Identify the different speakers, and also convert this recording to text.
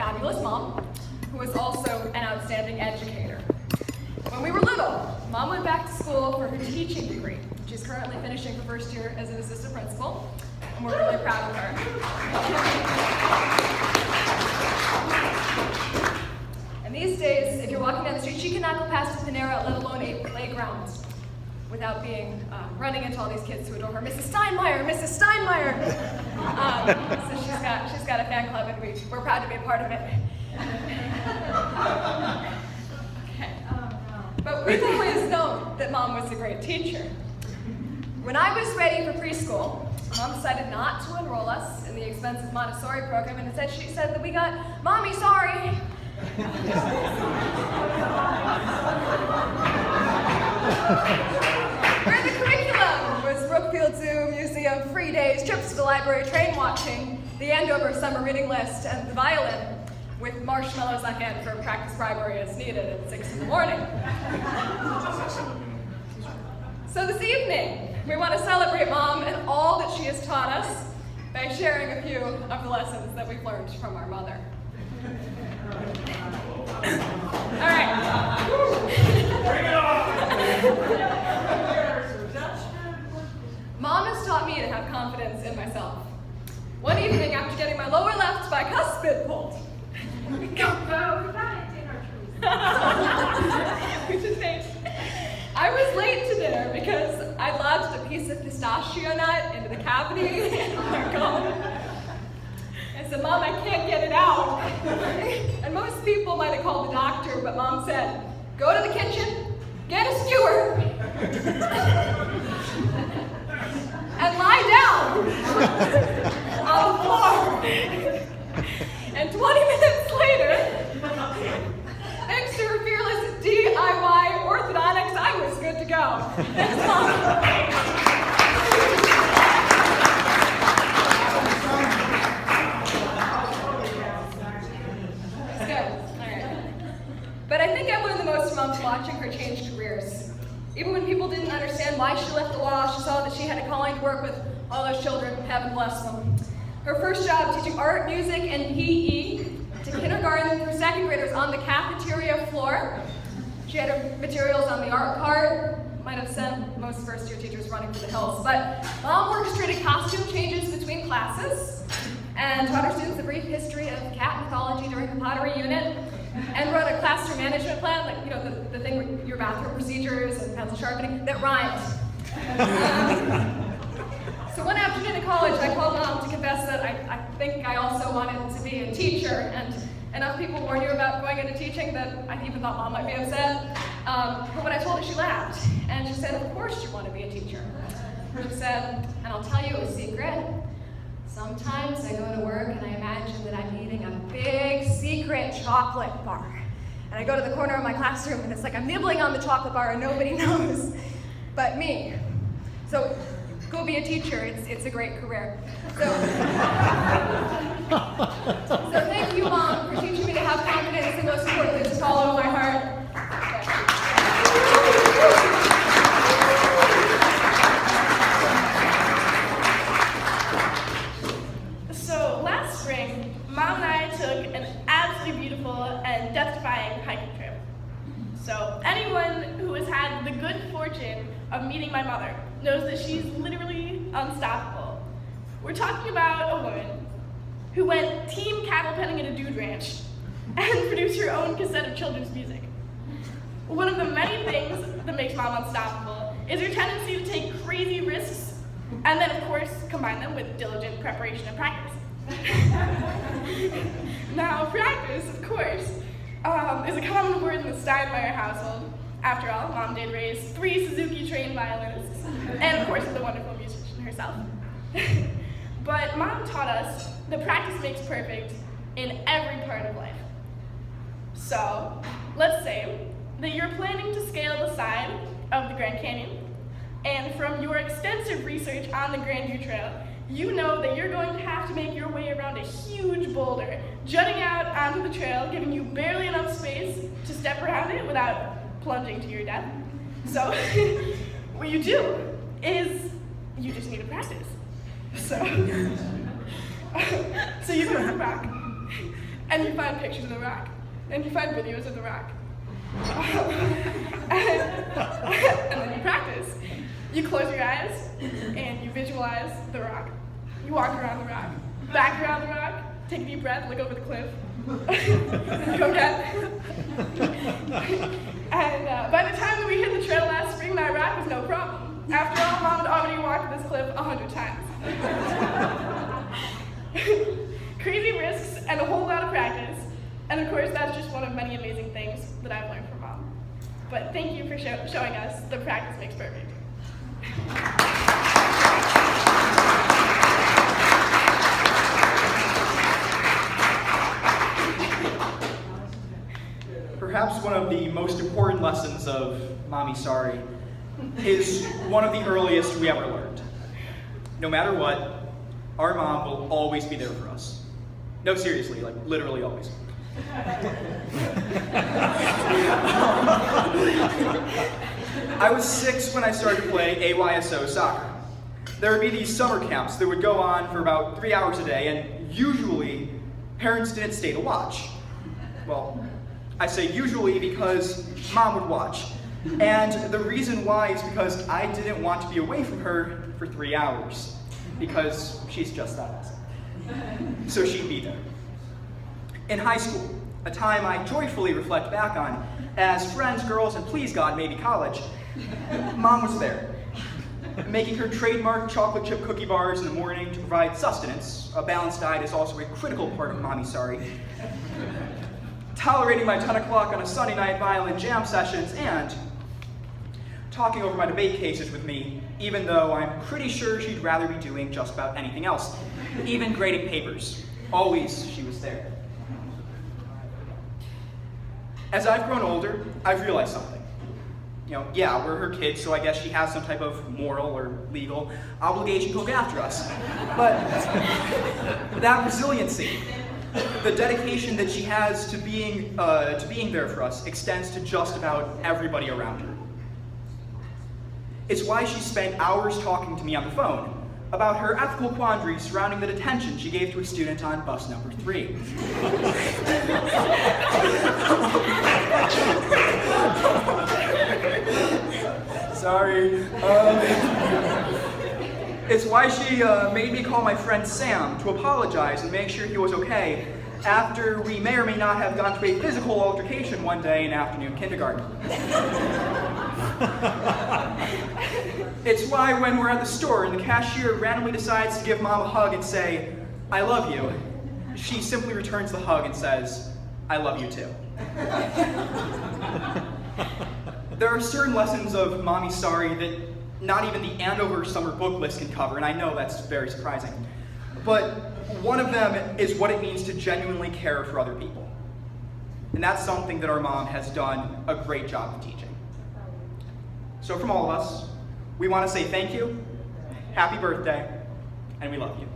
Speaker 1: fabulous mom, who was also an outstanding educator. When we were little, Mom went back to school for her teaching degree. She's currently finishing her first year as an assistant principal, and we're really proud of her. And these days, if you're walking down the street, she cannot go past a Panera, let alone a playground, without being running into all these kids who adore her. Mrs. Steinmeier, Mrs. Steinmeier! So she's got a fan club, and we're proud to be a part of it. Okay. But we've always known that Mom was a great teacher. When I was ready for preschool, Mom decided not to enroll us in the expensive Montessori program, and instead she said that we got Mommy sorry. Where the curriculum was Brookfield Zoo, museum, free days, trips to the library, train watching, the Andover summer reading list, and the violin, with marshmallows on hand for practice bribery as needed at 6 in the morning. So this evening, we want to celebrate Mom and all that she has taught us by sharing a few of the lessons that we've learned from our mother. All right. Bring it on! Mom has taught me to have confidence in myself. One evening, after getting my lower left bicuspid pulled, I was late to dinner because I lodged a piece of pistachio nut into the cavity in my gum. I said, Mom, I can't get it out. And most people might have called the doctor, but Mom said, go to the kitchen, get a skewer, and lie down on the floor. And 20 minutes later, thanks to her fearless DIY orthodontics, I was good to go. Thanks, Mom. That's good. All right. But I think I learned the most from Mom watching her change careers. Even when people didn't understand why she left the law, she saw that she had a calling to work with all those children, heaven bless them. Her first job teaching art, music, and PE to kindergarten through second graders on the cafeteria floor. She had her materials on the art cart. Might have sent most first-year teachers running for the hills. But Mom orchestrated costume changes between classes and taught her students a brief history of cat mythology during the pottery unit, and wrote a classroom management plan, like, you know, the thing with your bathroom procedures and pencil sharpening, that rhymed. So one afternoon in college, I called Mom to confess that I think I also wanted to be a teacher, and enough people warned you about going into teaching that I even thought Mom might be upset. But when I told her, she laughed, and she said, of course you want to be a teacher. She said, and I'll tell you a secret. Sometimes I go to work and I imagine that I'm eating a big secret chocolate bar. And I go to the corner of my classroom and it's like I'm nibbling on the chocolate bar and nobody knows but me. So go be a teacher, it's a great career. So thank you, Mom, for teaching me to have confidence and most importantly to follow my heart.
Speaker 2: So last spring, Mom and I took an absolutely beautiful and death-defying hiking trip. So anyone who has had the good fortune of meeting my mother knows that she's literally unstoppable. We're talking about a woman who went team cattle penning at a dude ranch and produced her own cassette of children's music. One of the many things that makes Mom unstoppable is her tendency to take crazy risks and then, of course, combine them with diligent preparation and practice. Now, practice, of course, is a common word in the Steinmeier household. After all, Mom did raise 3 Suzuki-trained violinists, and of course, the wonderful musician herself. But Mom taught us that practice makes perfect in every part of life. So, let's say that you're planning to scale the side of the Grand Canyon, and from your extensive research on the Grandview Trail, you know that you're going to have to make your way around a huge boulder, jutting out onto the trail, giving you barely enough space to step around it without plunging to your death. So, what you do is you just need to practice. So you go to the rock, and you find pictures of the rock, and you find videos of the rock. And then you practice. You close your eyes, and you visualize the rock. You walk around the rock, back around the rock, take a deep breath, look over the cliff, go again. And by the time that we hit the trail last spring, that rock was no problem. After all, Mom had already walked this cliff 100 times. Crazy risks and a whole lot of practice. And of course, that's just one of many amazing things that I've learned from Mom. But thank you for showing us the practice makes perfect.
Speaker 3: Perhaps one of the most important lessons of Mommy Sorry is one of the earliest we ever learned. No matter what, our mom will always be there for us. No, seriously, like literally always. I was 6 when I started to play AYSO soccer. There would be these summer camps that would go on for about 3 hours a day, and usually parents didn't stay to watch. Well, I say usually because Mom would watch. And the reason why is because I didn't want to be away from her for 3 hours, because she's just that awesome. So she'd be there. In high school, a time I joyfully reflect back on as friends, girls, and please God, maybe college, Mom was there, making her trademark chocolate chip cookie bars in the morning to provide sustenance. A balanced diet is also a critical part of Mommy Sorry. Tolerating my 10 o'clock on a Sunday night violin jam sessions, and talking over my debate cases with me, even though I'm pretty sure she'd rather be doing just about anything else. Even grading papers. Always she was there. As I've grown older, I've realized something. You know, yeah, we're her kids, so I guess she has some type of moral or legal obligation to look after us. But that resiliency, the dedication that she has to being there for us extends to just about everybody around her. It's why she spent hours talking to me on the phone about her ethical quandaries surrounding the detention she gave to a student on bus number 3. Sorry. It's why she made me call my friend Sam to apologize and make sure he was okay after we may or may not have gone to a physical altercation one day in afternoon kindergarten. It's why when we're at the store and the cashier randomly decides to give Mom a hug and say, "I love you," she simply returns the hug and says, "I love you too." There are certain lessons of Mommy Sorry that not even the Andover summer book list can cover, and I know that's very surprising. But one of them is what it means to genuinely care for other people. And that's something that our mom has done a great job of teaching. So from all of us, we want to say thank you, happy birthday, and we love you.